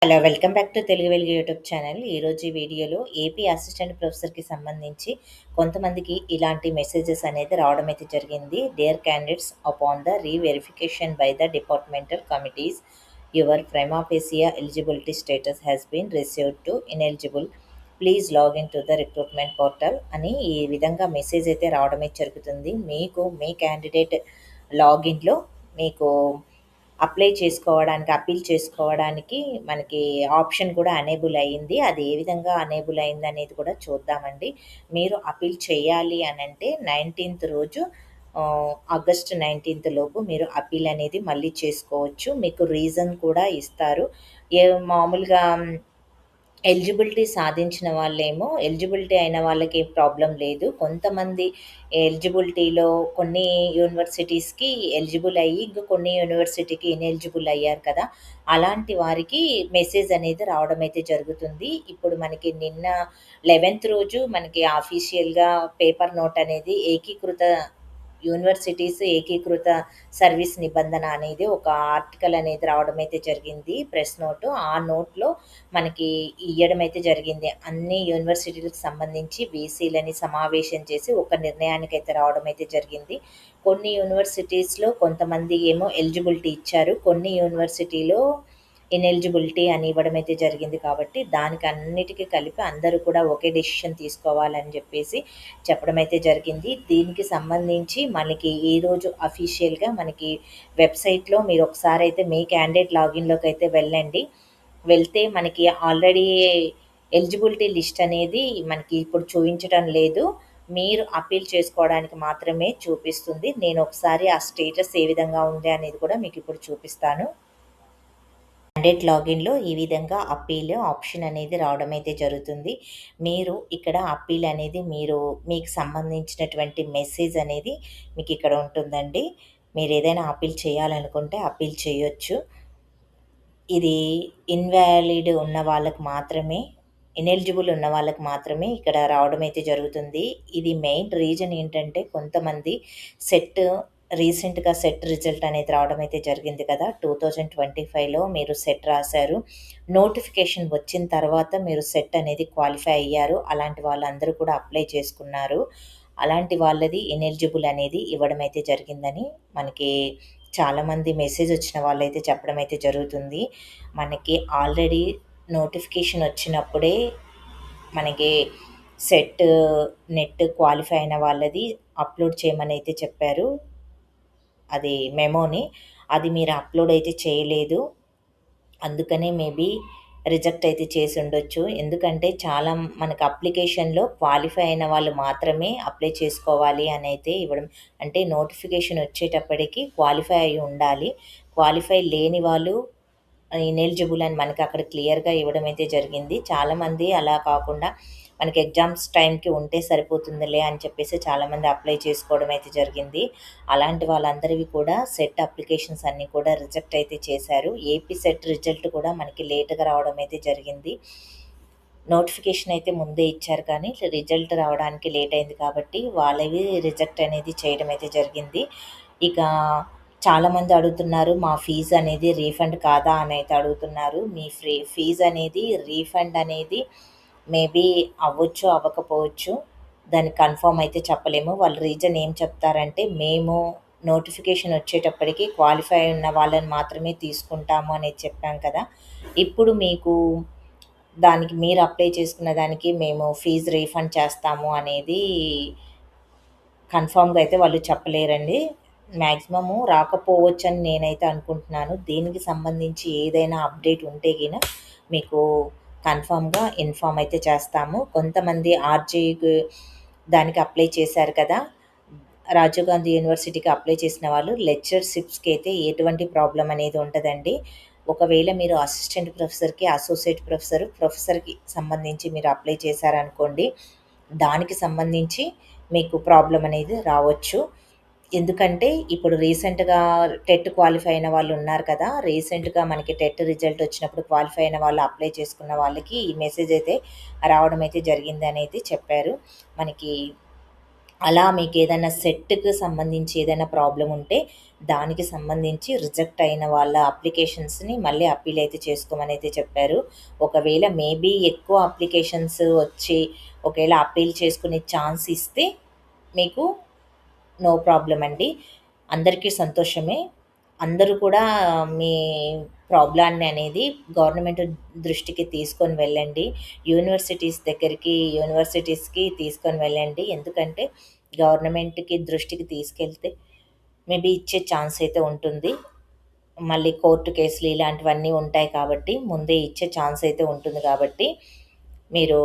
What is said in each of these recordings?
Hello! Welcome back to Telugu వెలుగు YouTube channel. ఈరోజు ఈ వీడియోలో ఏపీ అసిస్టెంట్ ప్రొఫెసర్‌కి సంబంధించి కొంతమందికి ఇలాంటి మెసేజెస్ అనేది రావడం అయితే జరిగింది. Dear candidates upon the reverification by the departmental committees your prima facie eligibility status has been received to ineligible. Please login to the recruitment portal అని ఈ విధంగా మెసేజ్ అయితే రావడమే జరుగుతుంది. మీకు మీ క్యాండిడేట్ లాగిన్‌లో మీకు అప్పీల్ చేసుకోవడానికి మనకి ఆప్షన్ కూడా అనేబుల్ అయ్యింది. అది ఏ విధంగా అనేబుల్ అయిందనేది కూడా చూద్దామండి. మీరు అప్పీల్ చేయాలి అనంటే 19థ్ రోజు ఆగస్ట్ 19థ్ లోపు మీరు అప్పీల్ అనేది మళ్ళీ చేసుకోవచ్చు. మీకు రీజన్ కూడా ఇస్తారు. మామూలుగా ఎలిజిబిలిటీ అయిన వాళ్ళకి ప్రాబ్లమ్ లేదు. కొంతమంది ఎలిజిబిలిటీలో కొన్ని యూనివర్సిటీస్‌కి ఎలిజిబుల్ అయ్యి, ఇంకా కొన్ని యూనివర్సిటీకి ఇనెలిజిబుల్ అయ్యారు కదా! అలాంటి వారికి మెసేజ్ అనేది రావడం అయితే జరుగుతుంది. ఇప్పుడు మనకి నిన్న 11థ్ రోజు మనకి ఆఫీషియల్‌గా పేపర్ నోట్ అనేది ఏకీకృత సర్వీస్ నిబంధన అనేది ఒక ఆర్టికల్ అనేది రావడం అయితే జరిగింది. Press note. ఆ నోట్‌లో మనకి ఇయ్యడం అయితే జరిగింది. అన్ని యూనివర్సిటీలకు సంబంధించి వీసీలని సమావేశం చేసి ఒక నిర్ణయానికైతే రావడం అయితే జరిగింది. కొన్ని యూనివర్సిటీస్‌లో కొంతమంది ఏమో ఎలిజిబిలిటీ ఇచ్చారు. కొన్ని యూనివర్సిటీలో ఇనెలిజిబిలిటీ అని ఇవ్వడం అయితే జరిగింది. కాబట్టి దానికి అన్నిటికి కలిపి అందరూ కూడా ఒకే డెసిషన్ తీసుకోవాలని చెప్పేసి చెప్పడం అయితే జరిగింది. దీనికి సంబంధించి మనకి ఈరోజు అఫీషియల్‌గా మనకి వెబ్‌సైట్‌లో మీరు ఒకసారి అయితే మీ క్యాండిడేట్ లాగిన్‌లోకి అయితే వెళ్ళండి. వెళ్తే మనకి ఆల్రెడీ ఎలిజిబిలిటీ లిస్ట్ అనేది మనకి ఇప్పుడు చూయించడం లేదు. మీరు అప్పీల్ చేసుకోవడానికి మాత్రమే చూపిస్తుంది. నేను ఒకసారి ఆ స్టేటస్ ఏ విధంగా ఉంది అనేది కూడా మీకు ఇప్పుడు చూపిస్తాను. క్యాండిడేట్ లాగిన్‌లో ఈ విధంగా అప్పీల్ ఆప్షన్ అనేది రావడం అయితే జరుగుతుంది. మీరు ఇక్కడ అప్పీల్ అనేది మీకు సంబంధించినటువంటి మెసేజ్ అనేది మీకు ఇక్కడ ఉంటుందండి. మీరు ఏదైనా అప్పీల్ చేయాలనుకుంటే అప్పీల్ చేయొచ్చు. ఇది ఇనెలిజిబుల్ ఉన్న వాళ్ళకి మాత్రమే ఇక్కడ రావడం అయితే జరుగుతుంది. ఇది మెయిన్ రీజన్ ఏంటంటే కొంతమంది రీసెంట్‌గా సెట్ రిజల్ట్ అనేది రావడం అయితే జరిగింది కదా! 2025లో మీరు సెట్ రాశారు. నోటిఫికేషన్ వచ్చిన తర్వాత మీరు సెట్ అనేది క్వాలిఫై అయ్యారు. అలాంటి వాళ్ళందరూ కూడా అప్లై చేసుకున్నారు. అలాంటి వాళ్ళది ఇనెలిజిబుల్ అనేది ఇవ్వడం అయితే జరిగిందని మనకి చాలామంది మెసేజ్ వచ్చిన వాళ్ళైతే చెప్పడం అయితే జరుగుతుంది. మనకి ఆల్రెడీ నోటిఫికేషన్ వచ్చినప్పుడే మనకి సెట్, నెట్ క్వాలిఫై అయిన వాళ్ళది అప్లోడ్ చేయమని అయితే చెప్పారు. అది మెమోని. అది మీరు అప్లోడ్ అయితే చేయలేదు. అందుకనే మేబీ రిజెక్ట్ అయితే చేసి ఉండొచ్చు. ఎందుకంటే చాలా మనకు అప్లికేషన్‌లో క్వాలిఫై అయిన వాళ్ళు మాత్రమే అప్లై చేసుకోవాలి అని అయితే ఇవ్వడం. అంటే నోటిఫికేషన్ వచ్చేటప్పటికి క్వాలిఫై అయ్యి ఉండాలి. క్వాలిఫై లేని వాళ్ళు ఇనెలిజిబుల్ అని మనకి అక్కడ క్లియర్‌గా ఇవ్వడం అయితే జరిగింది. చాలామంది అలా కాకుండా మనకి ఎగ్జామ్స్ టైంకి ఉంటే సరిపోతుందిలే అని చెప్పేసి చాలామంది అప్లై చేసుకోవడం అయితే జరిగింది. అలాంటి వాళ్ళందరివి కూడా సెట్ అప్లికేషన్స్ అన్నీ కూడా రిజెక్ట్ అయితే చేశారు. ఏపీ సెట్ రిజల్ట్ కూడా మనకి లేట్‌గా రావడం అయితే జరిగింది. నోటిఫికేషన్ అయితే ముందే ఇచ్చారు కానీ రిజల్ట్ రావడానికి లేట్ అయింది కాబట్టి వాళ్ళవి రిజెక్ట్ అనేది చేయడం అయితే జరిగింది. ఇక చాలామంది అడుగుతున్నారు, మా ఫీజు అనేది రీఫండ్ కాదా అని అయితే అడుగుతున్నారు. మీ ఫీజు అనేది రీఫండ్ అనేది మేబీ అవ్వచ్చు, అవ్వకపోవచ్చు. దానికి కన్ఫర్మ్ అయితే చెప్పలేము. వాళ్ళు రీజన్ ఏం చెప్తారంటే, మేము నోటిఫికేషన్ వచ్చేటప్పటికి క్వాలిఫై ఉన్న వాళ్ళని మాత్రమే తీసుకుంటాము అనేది చెప్పాం కదా! ఇప్పుడు మీకు దానికి మీరు అప్లై చేసుకున్న దానికి మేము ఫీజు రీఫండ్ చేస్తాము అనేది కన్ఫర్మ్‌గా అయితే వాళ్ళు చెప్పలేరండి. మాక్సిమము రాకపోవచ్చని నేనైతే అనుకుంటున్నాను. దీనికి సంబంధించి ఏదైనా అప్డేట్ ఉంటే మీకు కన్ఫర్మ్‌గా ఇన్ఫార్మ్ అయితే చేస్తాము. కొంతమంది ఆర్‌జేఈకి దానికి అప్లై చేశారు కదా! రాజీవ్ గాంధీ యూనివర్సిటీకి అప్లై చేసిన వాళ్ళు లెక్చర్‌షిప్స్‌కి అయితే ఎటువంటి ప్రాబ్లమ్ అనేది ఉండదండి. ఒకవేళ మీరు అసిస్టెంట్ ప్రొఫెసర్‌కి, అసోసియేట్ ప్రొఫెసర్‌కి సంబంధించి మీరు అప్లై చేశారనుకోండి, దానికి సంబంధించి మీకు ప్రాబ్లమ్ అనేది రావచ్చు. ఎందుకంటే ఇప్పుడు రీసెంట్‌గా టెట్ క్వాలిఫై అయిన వాళ్ళు ఉన్నారు కదా! రీసెంట్‌గా మనకి టెట్ రిజల్ట్ వచ్చినప్పుడు క్వాలిఫై అయిన వాళ్ళు అప్లై చేసుకున్న వాళ్ళకి ఈ మెసేజ్ అయితే రావడం అయితే జరిగిందని అయితే చెప్పారు. మనకి అలా మీకేదైనా సెట్‌కి సంబంధించి ఏదైనా ప్రాబ్లమ్ ఉంటే, దానికి సంబంధించి రిజెక్ట్ అయిన వాళ్ళ అప్లికేషన్స్‌ని మళ్ళీ అప్పీల్ అయితే చేసుకోమనైతే చెప్పారు. ఒకవేళ మేబీ ఎక్కువ అప్లికేషన్స్ వచ్చి, ఒకవేళ అప్పీల్ చేసుకునే ఛాన్స్ ఇస్తే మీకు నో ప్రాబ్లమ్ అండి. అందరికీ సంతోషమే. అందరూ కూడా మీ ప్రాబ్లమ్‌ని అనేది గవర్నమెంట్ దృష్టికి తీసుకొని వెళ్ళండి. యూనివర్సిటీస్‌కి తీసుకొని వెళ్ళండి. ఎందుకంటే గవర్నమెంట్‌కి దృష్టికి తీసుకెళ్తే మేబీ ఇచ్చే ఛాన్స్ అయితే ఉంటుంది. మళ్ళీ కోర్టు కేసులు ఇలాంటివన్నీ ఉంటాయి కాబట్టి, ముందే ఇచ్చే ఛాన్స్ అయితే ఉంటుంది కాబట్టి, మీరు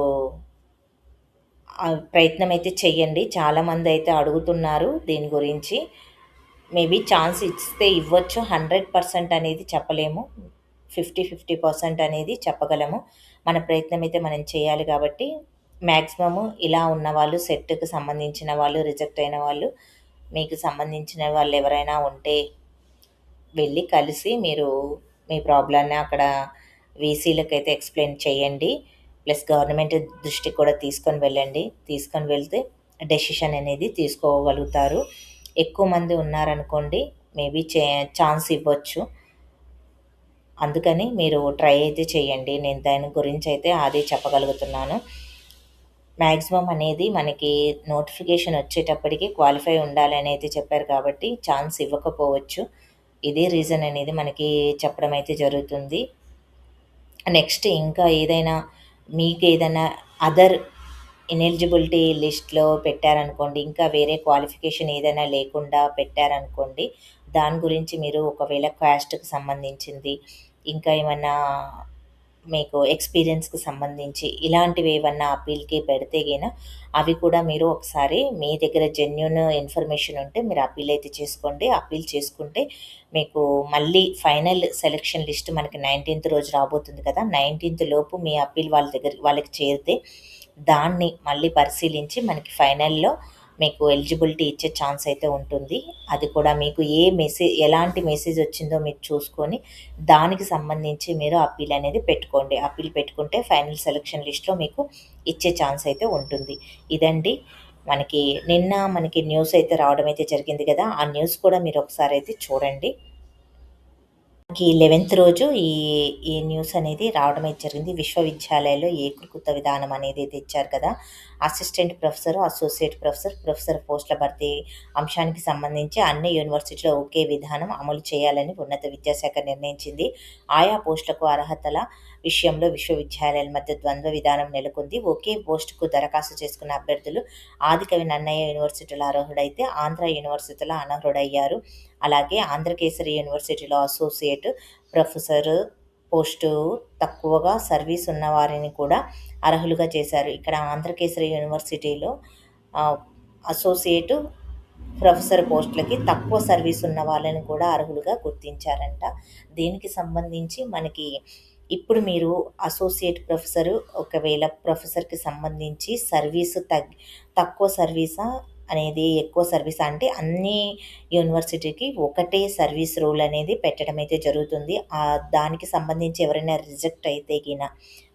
ప్రయత్నం అయితే చెయ్యండి. చాలామందయితే అడుగుతున్నారు దీని గురించి. మేబీ ఛాన్స్ ఇస్తే ఇవ్వచ్చు. 100% అనేది చెప్పలేము. 50% అనేది చెప్పగలము. మన ప్రయత్నం అయితే మనం చేయాలి కాబట్టి, మాక్సిమము ఇలా ఉన్నవాళ్ళు, సెట్‌కి సంబంధించిన వాళ్ళు, రిజెక్ట్ అయిన వాళ్ళు, మీకు సంబంధించిన వాళ్ళెవరైనా ఉంటే వెళ్ళి కలిసి మీరు మీ ప్రాబ్లమ్‌ని అక్కడ వీసీలకైతే ఎక్స్‌ప్లెయిన్ చేయండి. ప్లస్ గవర్నమెంట్ దృష్టికి కూడా తీసుకొని వెళ్ళండి. తీసుకొని వెళ్తే డెసిషన్ అనేది తీసుకోగలుగుతారు. ఎక్కువ మంది ఉన్నారనుకోండి మేబీ ఛాన్స్ ఇవ్వచ్చు. అందుకని మీరు ట్రై అయితే చేయండి. నేను దాని గురించయితే అదే చెప్పగలుగుతున్నాను. మాక్సిమం అనేది మనకి నోటిఫికేషన్ వచ్చేటప్పటికి క్వాలిఫై ఉండాలని అయితే చెప్పారు కాబట్టి ఛాన్స్ ఇవ్వకపోవచ్చు. ఇదే రీజన్ అనేది మనకి చెప్పడం అయితే జరుగుతుంది. నెక్స్ట్ ఇంకా ఏదైనా మీకేదైనా అదర్ ఇనెలిజిబిలిటీ లిస్ట్‌లో పెట్టారనుకోండి, ఇంకా వేరే క్వాలిఫికేషన్ ఏదైనా లేకుండా పెట్టారనుకోండి, దాని గురించి మీరు ఒకవేళ క్యాస్ట్‌కి సంబంధించింది, ఇంకా ఏమన్నా మీకు ఎక్స్‌పీరియన్స్‌కి సంబంధించి ఇలాంటివి ఏవన్నా అప్పీల్‌కి పెడితే గిన అవి కూడా మీరు ఒకసారి మీ దగ్గర జెన్యూన్ ఇన్ఫర్మేషన్ ఉంటే మీరు అప్పీల్ అయితే చేసుకోండి. అప్పీల్ చేసుకుంటే మీకు మళ్ళీ ఫైనల్ సెలక్షన్ లిస్ట్ మనకి 19థ్ రోజు రాబోతుంది కదా! 19థ్ లోపు మీ అప్పీల్ వాళ్ళకి చేరితే దాన్ని మళ్ళీ పరిశీలించి మనకి ఫైనల్‌లో మీకు ఎలిజిబిలిటీ ఇచ్చే ఛాన్స్ అయితే ఉంటుంది. అది కూడా మీకు ఎలాంటి మెసేజ్ వచ్చిందో మీరు చూసుకొని, దానికి సంబంధించి మీరు అప్పీల్ అనేది పెట్టుకోండి. అప్పీల్ పెట్టుకుంటే ఫైనల్ సెలక్షన్ లిస్ట్‌లో మీకు ఇచ్చే ఛాన్స్ అయితే ఉంటుంది. ఇదండి మనకి న్యూస్ అయితే రావడం అయితే జరిగింది కదా! ఆ న్యూస్ కూడా మీరు ఒకసారి అయితే చూడండి. మనకి 11థ్ రోజు ఈ న్యూస్ అనేది రావడం అయితే జరిగింది. విశ్వవిద్యాలయాల్లో ఏకీకృత విధానం అనేది అయితే ఇచ్చారు కదా! Assistant professor, associate professor, professor పోస్టుల భర్తీ అంశానికి సంబంధించి అన్ని యూనివర్సిటీలో ఒకే విధానం అమలు చేయాలని ఉన్నత విద్యాశాఖ నిర్ణయించింది. ఆయా పోస్టులకు అర్హతల విషయంలో విశ్వవిద్యాలయాల మధ్య ద్వంద్వ విధానం నెలకొంది. ఒకే పోస్టుకు దరఖాస్తు చేసుకున్న అభ్యర్థులు ఆదికవి నన్నయ్య యూనివర్సిటీలో అర్హుడైతే, ఆంధ్ర యూనివర్సిటీలో అనర్హుడయ్యారు. అలాగే ఆంధ్రకేసరి యూనివర్సిటీలో అసోసియేట్ ప్రొఫెసర్ పోస్టు తక్కువగా సర్వీస్ ఉన్నవారిని కూడా అర్హులుగా చేశారు. ఇక్కడ ఆంధ్రకేసరి యూనివర్సిటీలో అసోసియేట్ ప్రొఫెసర్ పోస్టులకి తక్కువ సర్వీస్ ఉన్న వాళ్ళని కూడా అర్హులుగా గుర్తించారంట. దీనికి సంబంధించి మనకి ఇప్పుడు మీరు అసోసియేట్ ప్రొఫెసరు ఒకవేళ ప్రొఫెసర్‌కి సంబంధించి తక్కువ సర్వీసా అనేది ఎక్కువ సర్వీసా అంటే అన్ని యూనివర్సిటీకి ఒకటే సర్వీస్ రూల్ అనేది పెట్టడం అయితే జరుగుతుంది. దానికి సంబంధించి ఎవరైనా రిజెక్ట్ అయితే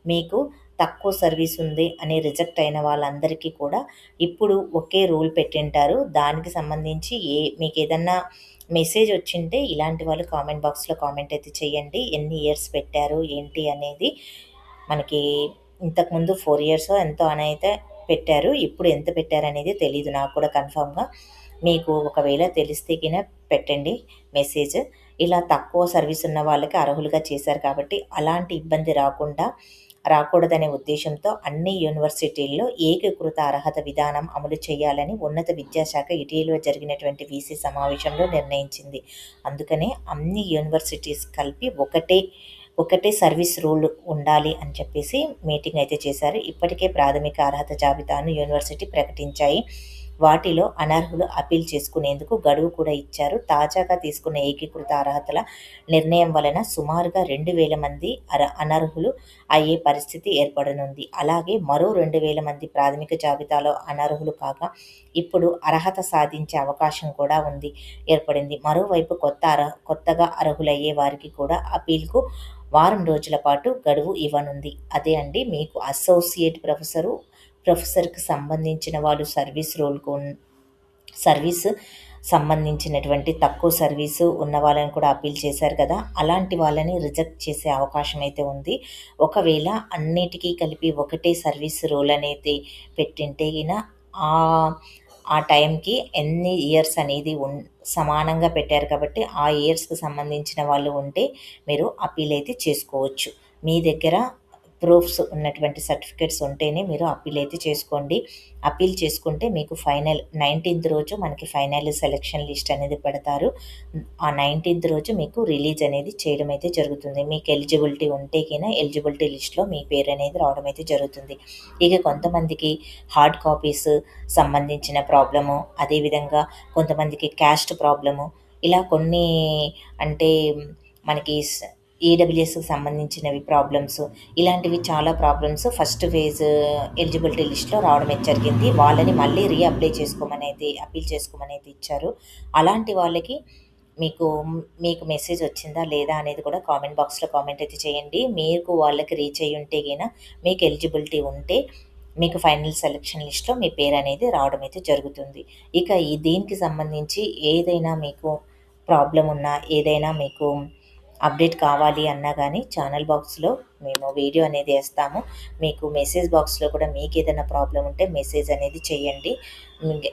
మీకు తక్కువ సర్వీస్ ఉంది అని రిజెక్ట్ అయిన వాళ్ళందరికీ కూడా ఇప్పుడు ఒకే రూల్ పెట్టింటారు. దానికి సంబంధించి మీకేదన్నా మెసేజ్ వచ్చింటే ఇలాంటి వాళ్ళు కామెంట్ బాక్స్‌లో కామెంట్ అయితే చేయండి. ఎన్ని ఇయర్స్ పెట్టారు ఏంటి అనేది. మనకి ఇంతకుముందు 4 ఇయర్సో ఎంతో అనైతే పెట్టారు. ఇప్పుడు ఎంత పెట్టారనేది తెలీదు నాకు కూడా కన్ఫర్మ్‌గా. మీకు ఒకవేళ తెలిస్తే పెట్టండి మెసేజ్. ఇలా తక్కువ సర్వీస్ ఉన్న వాళ్ళకి అర్హులుగా చేశారు కాబట్టి అలాంటి ఇబ్బంది రాకూడదనే ఉద్దేశంతో అన్ని యూనివర్సిటీల్లో ఏకీకృత అర్హత విధానం అమలు చేయాలని ఉన్నత విద్యాశాఖ ఇటీవల జరిగినటువంటి వీసీ సమావేశంలో నిర్ణయించింది. అందుకనే అన్ని యూనివర్సిటీస్ కలిపి ఒకటే సర్వీస్ రూల్ ఉండాలి అని చెప్పేసి మీటింగ్ అయితే చేశారు. ఇప్పటికే ప్రాథమిక అర్హత జాబితాను యూనివర్సిటీ ప్రకటించాయి. వాటిలో అనర్హులు అప్పీల్ చేసుకునేందుకు గడువు కూడా ఇచ్చారు. తాజాగా తీసుకున్న ఏకీకృత అర్హతల నిర్ణయం వలన సుమారుగా 2,000 మంది అనర్హులు అయ్యే పరిస్థితి ఏర్పడనుంది. అలాగే మరో 2,000 మంది ప్రాథమిక జాబితాలో అనర్హులు కాగా ఇప్పుడు అర్హత సాధించే అవకాశం కూడా ఏర్పడింది. మరోవైపు కొత్తగా అర్హులయ్యే వారికి కూడా అప్పీల్‌కు వారం రోజుల పాటు గడువు ఇవ్వనుంది. అదే మీకు అసోసియేట్ ప్రొఫెసర్‌కి సంబంధించిన వాళ్ళు సర్వీస్ సర్వీస్ సంబంధించినటువంటి తక్కువ సర్వీసు ఉన్న వాళ్ళని కూడా అప్పీల్ చేశారు కదా! అలాంటి వాళ్ళని రిజెక్ట్ చేసే అవకాశం అయితే ఉంది. ఒకవేళ అన్నిటికీ కలిపి ఒకటే సర్వీస్ రూల్ అనేది పెట్టింటే గిన ఆహ్, ఆ టైంకి ఎన్ని ఇయర్స్ అనేది సమానంగా పెట్టారు కాబట్టి, ఆ ఇయర్స్‌కి సంబంధించిన వాళ్ళు ఉంటే మీరు అప్పీల్ అయితే చేసుకోవచ్చు. మీ దగ్గర ప్రూఫ్స్ ఉన్నటువంటి సర్టిఫికేట్స్ ఉంటేనే మీరు అప్పీల్ అయితే చేసుకోండి. అప్పీల్ చేసుకుంటే మీకు ఫైనల్ 19థ్ రోజు మనకి ఫైనల్ సెలక్షన్ లిస్ట్ అనేది పెడతారు. ఆ 19థ్ రోజు మీకు రిలీజ్ అనేది చేయడం అయితే జరుగుతుంది. మీకు ఎలిజిబిలిటీ ఉంటే గిన ఎలిజిబిలిటీ లిస్ట్‌లో మీ పేరు అనేది రావడం అయితే జరుగుతుంది. ఇక కొంతమందికి హార్డ్ కాపీస్ సంబంధించిన ప్రాబ్లము, అదేవిధంగా కొంతమందికి క్యాస్ట్ ప్రాబ్లము, ఇలా కొన్ని అంటే మనకి ఈడబ్ల్యూఎస్‌కి సంబంధించినవి ప్రాబ్లమ్స్, ఇలాంటివి చాలా ప్రాబ్లమ్స్ ఫస్ట్ ఫేజ్ ఎలిజిబిలిటీ లిస్ట్‌లో రావడమే జరిగింది. వాళ్ళని మళ్ళీ అప్లై చేసుకోమనైతే అప్పీల్ చేసుకోమనైతే ఇచ్చారు. అలాంటి వాళ్ళకి మీకు మీకు మెసేజ్ వచ్చిందా లేదా అనేది కూడా కామెంట్ బాక్స్‌లో కామెంట్ అయితే చేయండి. మీకు వాళ్ళకి రీచ్ అయ్యి ఉంటే గిన మీకు ఎలిజిబిలిటీ ఉంటే మీకు ఫైనల్ సెలక్షన్ లిస్ట్‌లో మీ పేరనేది రావడం అయితే జరుగుతుంది. ఇక దీనికి సంబంధించి ఏదైనా మీకు ప్రాబ్లమ్ ఉన్నా, ఏదైనా మీకు అప్డేట్ కావాలి అన్నా గానీ ఛానల్ బాక్స్‌లో మేము వీడియో అనేది ఏస్తాము. మీకు మెసేజ్ బాక్స్‌లో కూడా మీకేదైనా ప్రాబ్లమ్ ఉంటే మెసేజ్ అనేది చేయండి.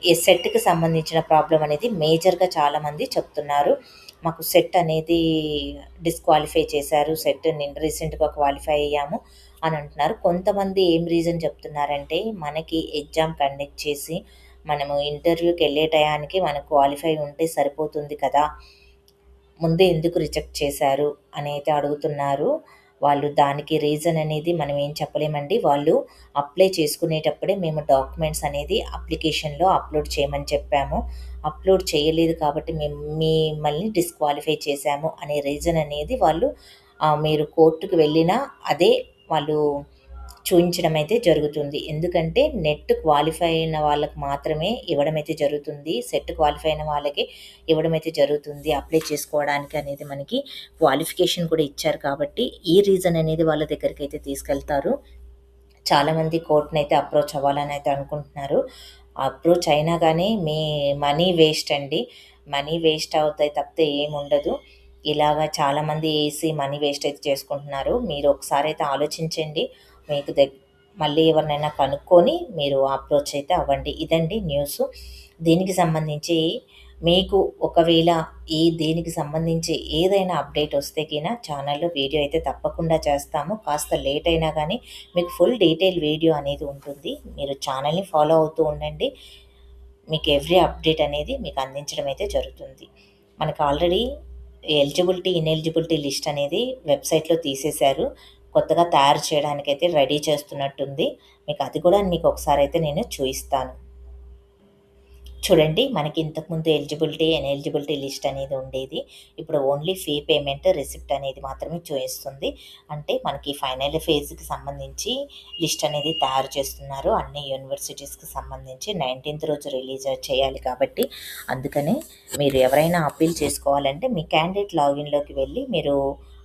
ఈ సెట్‌కి సంబంధించిన ప్రాబ్లమ్ అనేది మేజర్‌గా చాలామంది చెప్తున్నారు. మాకు సెట్ అనేది డిస్‌క్వాలిఫై చేశారు. సెట్ నేను రీసెంట్‌గా క్వాలిఫై అయ్యాము అని అంటున్నారు. కొంతమంది ఏం రీజన్ చెప్తున్నారంటే, మనకి ఎగ్జామ్ కండక్ట్ చేసి మనము ఇంటర్వ్యూకెళ్ళే టయానికి మనం క్వాలిఫై ఉంటే సరిపోతుంది కదా! ముందే ఎందుకు రిజెక్ట్ చేశారు అని అయితే అడుగుతున్నారు. వాళ్ళు దానికి రీజన్ అనేది మనం ఏం చెప్పలేమండి. వాళ్ళు అప్లై చేసుకునేటప్పుడే మేము డాక్యుమెంట్స్ అనేది అప్లికేషన్‌లో అప్‌లోడ్ చేయమని చెప్పాము. అప్‌లోడ్ చేయలేదు కాబట్టి మేము మిమ్మల్ని డిస్‌క్వాలిఫై చేశాము అనే రీజన్ అనేది వాళ్ళు మీరు కోర్ట్‌కి వెళ్ళినా అదే వాళ్ళు చూయించడం అయితే జరుగుతుంది. ఎందుకంటే నెట్ క్వాలిఫై అయిన వాళ్ళకి మాత్రమే ఇవ్వడం అయితే జరుగుతుంది. సెట్ క్వాలిఫై అయిన వాళ్ళకి ఇవ్వడం అయితే జరుగుతుంది. అప్లై చేసుకోవడానికి అనేది మనకి క్వాలిఫికేషన్ కూడా ఇచ్చారు కాబట్టి, ఈ రీజన్ అనేది వాళ్ళ దగ్గరికైతే తీసుకెళ్తారు. చాలామంది కోర్ట్‌నైతే అప్రోచ్ అవ్వాలని అయితే అనుకుంటున్నారు. అప్రోచ్ అయినా గానీ మీ మనీ వేస్ట్ అండి. మనీ వేస్ట్ అవుతాయి తప్పితే ఏముండదు. ఇలాగ చాలామంది ఏసి మనీ వేస్ట్ అయితే చేసుకుంటున్నారు. మీరు ఒకసారైతే ఆలోచించండి. మీకు మళ్ళీ ఎవరినైనా కనుక్కొని మీరు అప్రోచ్ అయితే అవ్వండి. ఇదండి న్యూసు. దీనికి సంబంధించి మీకు ఒకవేళ దీనికి సంబంధించి ఏదైనా అప్డేట్ వస్తే గిన ఛానల్‌లో వీడియో అయితే తప్పకుండా చేస్తాము. కాస్త లేట్ అయినా గానీ మీకు ఫుల్ డీటెయిల్ వీడియో అనేది ఉంటుంది. మీరు ఛానల్‌ని ఫాలో అవుతూ ఉండండి. మీకు ఎవ్రీ అప్డేట్ అనేది మీకు అందించడం అయితే జరుగుతుంది. మనకు ఆల్రెడీ ఎలిజిబిలిటీ, ఇనెలిజిబిలిటీ లిస్ట్ అనేది వెబ్‌సైట్‌లో తీసేశారు. కొత్తగా తయారు చేయడానికైతే రెడీ చేస్తున్నట్టుంది. మీకు అది కూడా మీకు ఒకసారైతే నేను చూయిస్తాను. చూడండి, మనకి ఇంతకుముందు ఎలిజిబిలిటీ, ఇనెలిజిబిలిటీ లిస్ట్ అనేది ఉండేది. ఇప్పుడు ఓన్లీ ఫీ పేమెంట్, రిసిప్ట్ అనేది మాత్రమే చూయిస్తుంది. అంటే మనకి ఫైనల్ ఫేజ్‌కి సంబంధించి లిస్ట్ అనేది తయారు చేస్తున్నారు. అన్ని యూనివర్సిటీస్‌కి సంబంధించి 19థ్ రోజు రిలీజ్ చేయాలి కాబట్టి, అందుకనే మీరు ఎవరైనా అప్పీల్ చేసుకోవాలంటే మీ క్యాండిడేట్ లాగిన్‌లోకి వెళ్ళి మీరు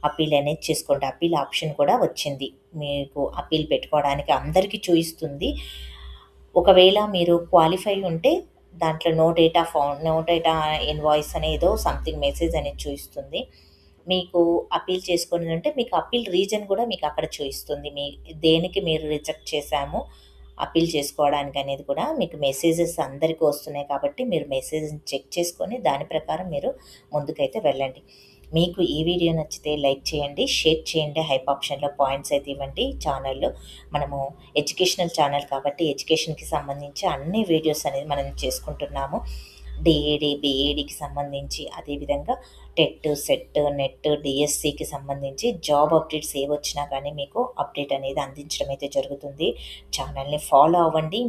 అప్పీల్ అనేది చేసుకోండి. అప్పీల్ ఆప్షన్ కూడా వచ్చింది. మీకు అప్పీల్ పెట్టుకోవడానికి అందరికీ చూయిస్తుంది. ఒకవేళ మీరు క్వాలిఫై ఉంటే దాంట్లో నో డేటా ఇన్వాయిస్ అనేదో సంథింగ్ మెసేజ్ అనేది చూయిస్తుంది. మీకు అప్పీల్ చేసుకునేది ఉంటే మీకు అప్పీల్ రీజన్ కూడా మీకు అక్కడ చూయిస్తుంది. దేనికి మీరు రిజెక్ట్ చేశాము అప్పీల్ చేసుకోవడానికి అనేది కూడా మీకు మెసేజెస్ అందరికీ వస్తున్నాయి కాబట్టి మీరు మెసేజ్‌ని చెక్ చేసుకొని దాని ప్రకారం మీరు ముందుకైతే వెళ్ళండి. మీకు ఈ వీడియో నచ్చితే లైక్ చేయండి, షేర్ చేయండి, హైప్ ఆప్షన్‌లో పాయింట్స్ అయితే ఇవ్వండి. ఛానల్‌లో మనము ఎడ్యుకేషనల్ ఛానల్ కాబట్టి ఎడ్యుకేషన్‌కి సంబంధించి అన్ని వీడియోస్ అనేది మనం చేసుకుంటున్నాము. డీఈడీ, బీఈడీకి సంబంధించి అదేవిధంగా టెట్, సెట్, నెట్, డీఎస్సీకి సంబంధించి జాబ్ అప్డేట్స్ ఏవొచ్చినా కానీ మీకు అప్డేట్ అనేది అందించడం అయితే జరుగుతుంది. ఛానల్‌ని ఫాలో అవ్వండి.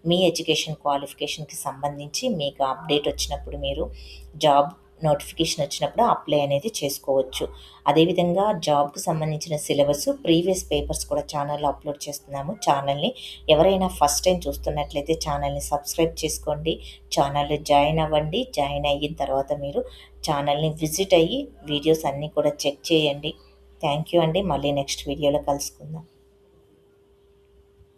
మీ ఎడ్యుకేషన్ క్వాలిఫికేషన్‌కి సంబంధించి మీకు అప్డేట్ వచ్చినప్పుడు మీరు జాబ్ నోటిఫికేషన్ వచ్చినప్పుడు అప్లై అనేది చేసుకోవచ్చు. అదేవిధంగా జాబ్‌కి సంబంధించిన సిలబస్, ప్రీవియస్ పేపర్స్ కూడా ఛానల్‌లో అప్లోడ్ చేస్తున్నాము. ఛానల్‌ని ఎవరైనా ఫస్ట్ టైం చూస్తున్నట్లయితే ఛానల్‌ని సబ్స్క్రైబ్ చేసుకోండి. ఛానల్‌లో జాయిన్ అవ్వండి. జాయిన్ అయిన తర్వాత మీరు ఛానల్‌ని విజిట్ అయ్యి వీడియోస్ అన్నీ కూడా చెక్ చేయండి. థ్యాంక్ యూ అండి. మళ్ళీ నెక్స్ట్ వీడియోలో కలుసుకుందాం.